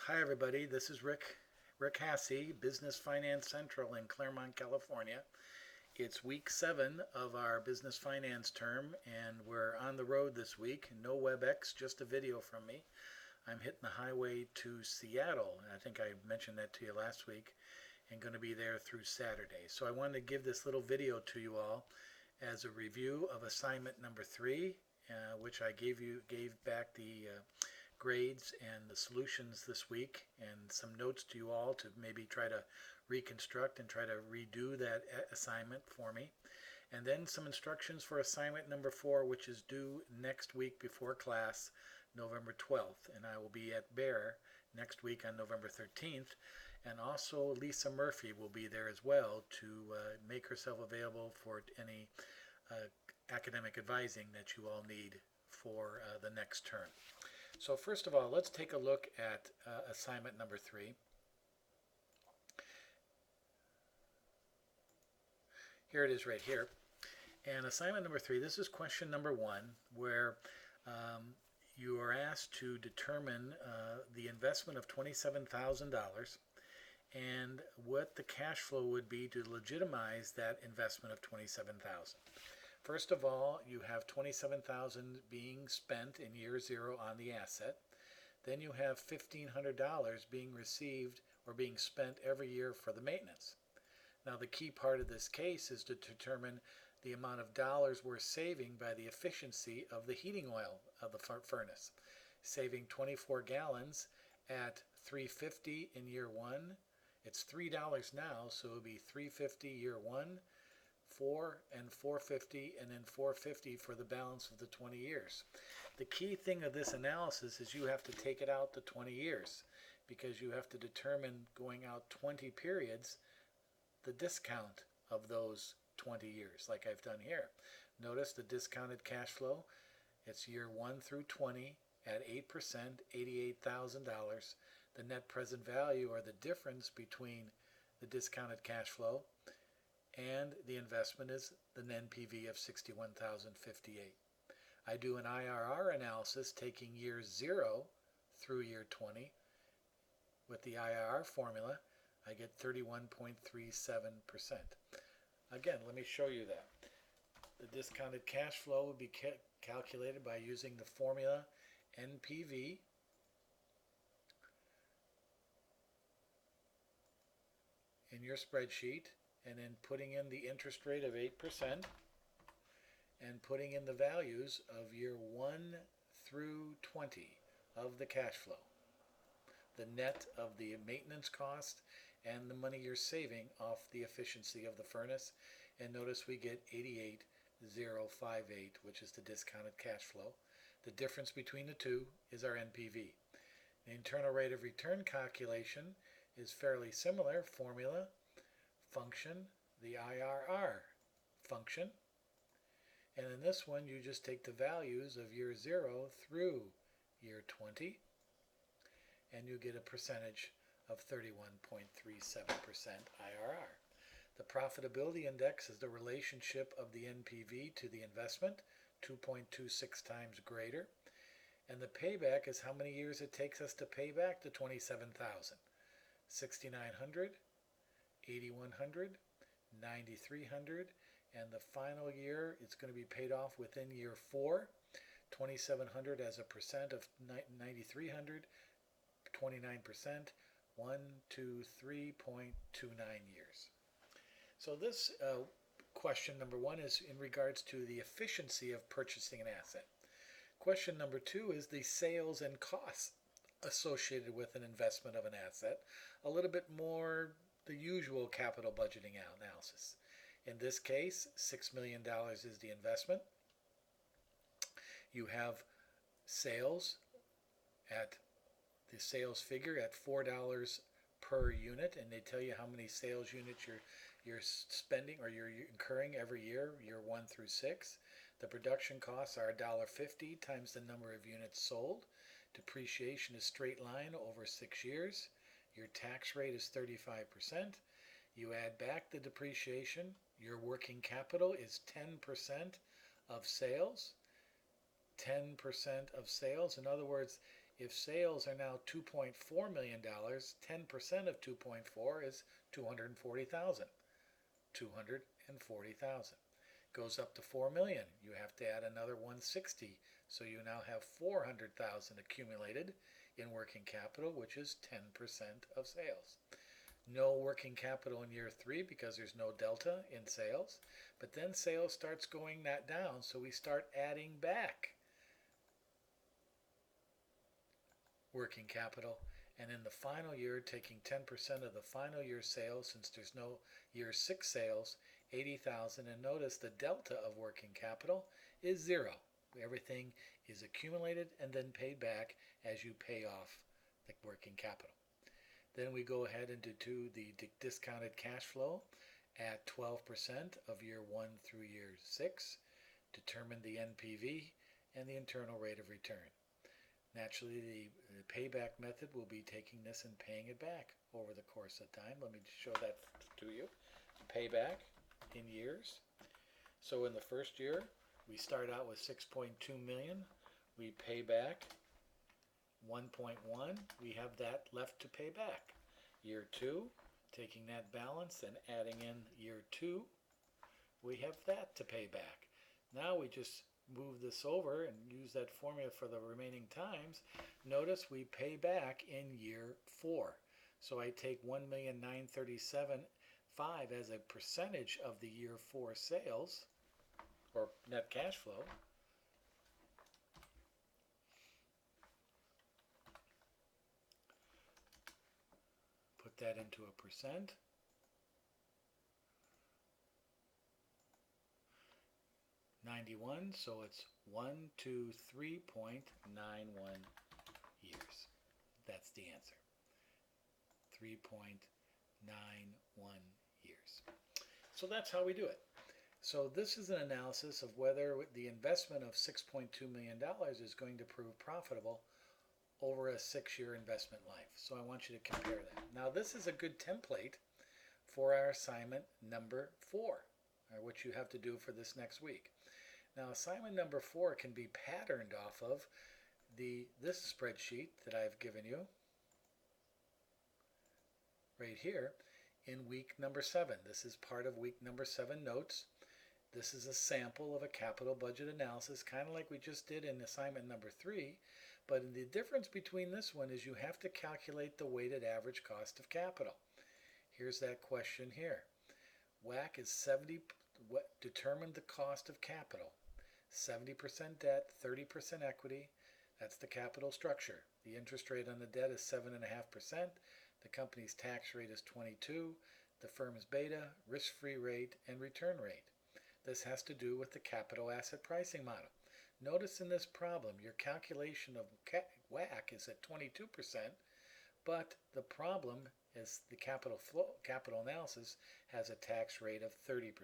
Hi everybody, this is Rick Hassey, Business Finance Central in Claremont, California. It's week 7 of our business finance term and we're on the road this week. No WebEx, just a video from me. I'm hitting the highway to Seattle. I think I mentioned that to you last week and going to be there through Saturday. So I wanted to give this little video to you all as a review of assignment number 3, which I gave back the grades and the solutions this week and some notes to you all to maybe try to reconstruct and try to redo that assignment for me. And then some instructions for assignment number 4, which is due next week before class, November 12th. And I will be at Bear next week on November 13th. And also Lisa Murphy will be there as well to make herself available for any academic advising that you all need for the next term. So first of all, let's take a look at assignment number 3. Here it is right here. And assignment number 3, this is question number 1, where you are asked to determine the investment of $27,000 and what the cash flow would be to legitimize that investment of $27,000. First of all, you have $27,000 being spent in year 0 on the asset. Then you have $1,500 being received or being spent every year for the maintenance. Now the key part of this case is to determine the amount of dollars we're saving by the efficiency of the heating oil of the furnace. Saving 24 gallons at $3.50 in year 1. It's $3 now, so it would be $3.50 year 1. 4 and $4.50 and then $4.50 for the balance of the 20 years. The key thing of this analysis is you have to take it out to 20 years because you have to determine going out 20 periods the discount of those 20 years like I've done here. Notice the discounted cash flow. It's year 1 through 20 at 8%, $88,000. The net present value, or the difference between the discounted cash flow and the investment, is the NPV of $61,058. I do an IRR analysis taking year 0 through year 20. With the IRR formula, I get 31.37%. Again, let me show you that. The discounted cash flow would be calculated by using the formula NPV in your spreadsheet, and then putting in the interest rate of 8% and putting in the values of year 1 through 20 of the cash flow, the net of the maintenance cost and the money you're saving off the efficiency of the furnace. And notice we get 88,058, which is the discounted cash flow. The difference between the two is our NPV. The internal rate of return calculation is fairly similar. Formula, function, the IRR function, and in this one you just take the values of year 0 through year 20 and you get a percentage of 31.37% IRR. The profitability index is the relationship of the NPV to the investment, 2.26 times greater, and the payback is how many years it takes us to pay back the $27,000. 6,900, 8,100, 9,300, and the final year it's going to be paid off within year 4. 2,700 as a percent of 9,300, 29%, 123.29 years. So this question number 1 is in regards to the efficiency of purchasing an asset. Question number 2 is the sales and costs associated with an investment of an asset. A little bit more the usual capital budgeting analysis. In this case, $6 million is the investment. You have sales at the sales figure at $4 per unit, and they tell you how many sales units you're spending or you're incurring every year 1 through 6. The production costs are $1.50 times the number of units sold. Depreciation is straight line over 6 years. Your tax rate is 35%. You add back the depreciation. Your working capital is 10% of sales. 10% of sales. In other words, If sales are now $2.4 million, 10% of 2.4 is 240,000. 240,000. Goes up to 4 million. You have to add another 160. So you now have 400,000 accumulated in working capital, which is 10% of sales. No working capital in year 3 because there's no delta in sales. But then sales starts going that down, so we start adding back working capital, and in the final year taking 10% of the final year sales, since there's no year 6 sales, 80,000, and notice the delta of working capital is 0. Everything is accumulated and then paid back as you pay off the working capital. Then we go ahead and do the discounted cash flow at 12% of year 1 through year 6, determine the NPV and the internal rate of return. Naturally, the payback method will be taking this and paying it back over the course of time. Let me show that to you. Payback in years. So in the first year, we start out with 6.2 million. We pay back 1.1. We have that left to pay back. Year 2, taking that balance and adding in year 2, we have that to pay back. Now we just move this over and use that formula for the remaining times. Notice we pay back in year 4. So I take 1,937,500 as a percentage of the year 4 sales, or net cash flow. Put that into a percent. 91, so it's 123.91 years. That's the answer. 3.91 years. So that's how we do it. So this is an analysis of whether the investment of $6.2 million is going to prove profitable over a 6-year investment life. So I want you to compare that. Now this is a good template for our assignment number 4, or what you have to do for this next week. Now assignment number 4 can be patterned off of this spreadsheet that I've given you right here in week number 7. This is part of week number 7 notes. This is a sample of a capital budget analysis, kind of like we just did in assignment number 3, but the difference between this one is you have to calculate the weighted average cost of capital. Here's that question here. WACC is 70. Determine the cost of capital. 70% debt, 30% equity. That's the capital structure. The interest rate on the debt is 7.5%. The company's tax rate is 22%. The firm's beta, risk-free rate, and return rate. This has to do with the capital asset pricing model. Notice in this problem, your calculation of WACC is at 22%, but the problem is the capital analysis has a tax rate of 30%.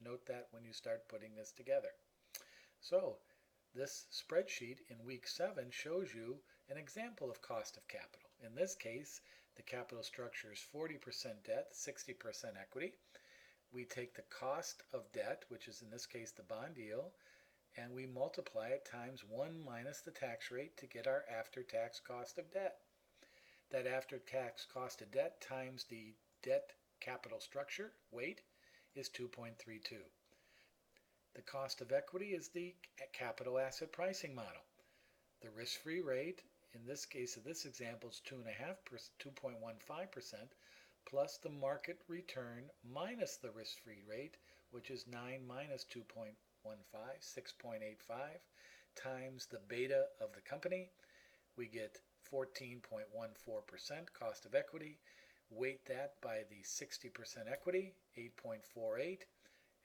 Note that when you start putting this together. So this spreadsheet in week 7 shows you an example of cost of capital. In this case, the capital structure is 40% debt, 60% equity. We take the cost of debt, which is in this case the bond yield, and we multiply it times 1 minus the tax rate to get our after-tax cost of debt. That after-tax cost of debt times the debt capital structure weight is 2.32. The cost of equity is the capital asset pricing model. The risk-free rate, in this case of this example, is 2.15%, plus the market return minus the risk-free rate, which is 9 minus 2.15, 6.85, times the beta of the company. We get 14.14% cost of equity. Weight that by the 60% equity, 8.48.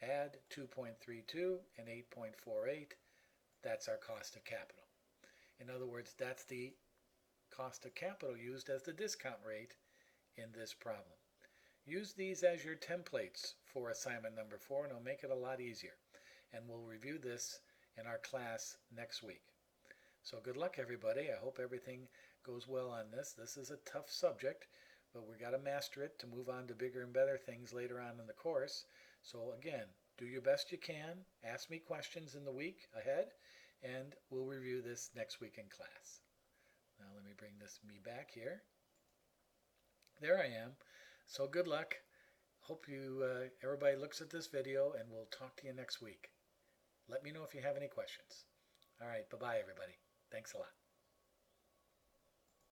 Add 2.32 and 8.48. That's our cost of capital. In other words, that's the cost of capital used as the discount rate in this problem. Use these as your templates for assignment number 4, and it'll make it a lot easier. And we'll review this in our class next week. So good luck, everybody. I hope everything goes well on this. This is a tough subject, but we got to master it to move on to bigger and better things later on in the course. So again, do your best you can. Ask me questions in the week ahead, and we'll review this next week in class. Now let me bring me back here. There I am. So good luck. Hope everybody looks at this video, and we'll talk to you next week. Let me know if you have any questions. All right, bye-bye, everybody. Thanks a lot.